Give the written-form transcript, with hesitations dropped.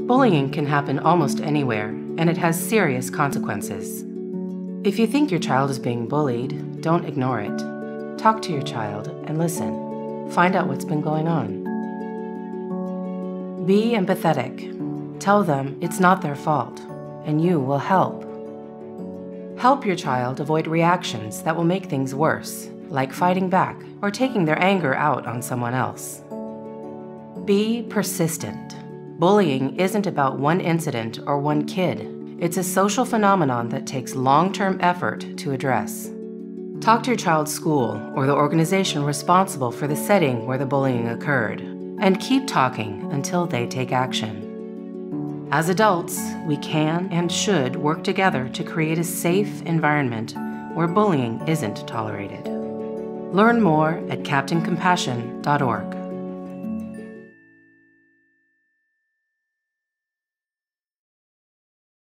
Bullying can happen almost anywhere, and it has serious consequences. If you think your child is being bullied, don't ignore it. Talk to your child and listen. Find out what's been going on. Be empathetic. Tell them it's not their fault, and you will help. Help your child avoid reactions that will make things worse, like fighting back or taking their anger out on someone else. Be persistent. Bullying isn't about one incident or one kid. It's a social phenomenon that takes long-term effort to address. Talk to your child's school or the organization responsible for the setting where the bullying occurred, and keep talking until they take action. As adults, we can and should work together to create a safe environment where bullying isn't tolerated. Learn more at CaptainCompassion.org.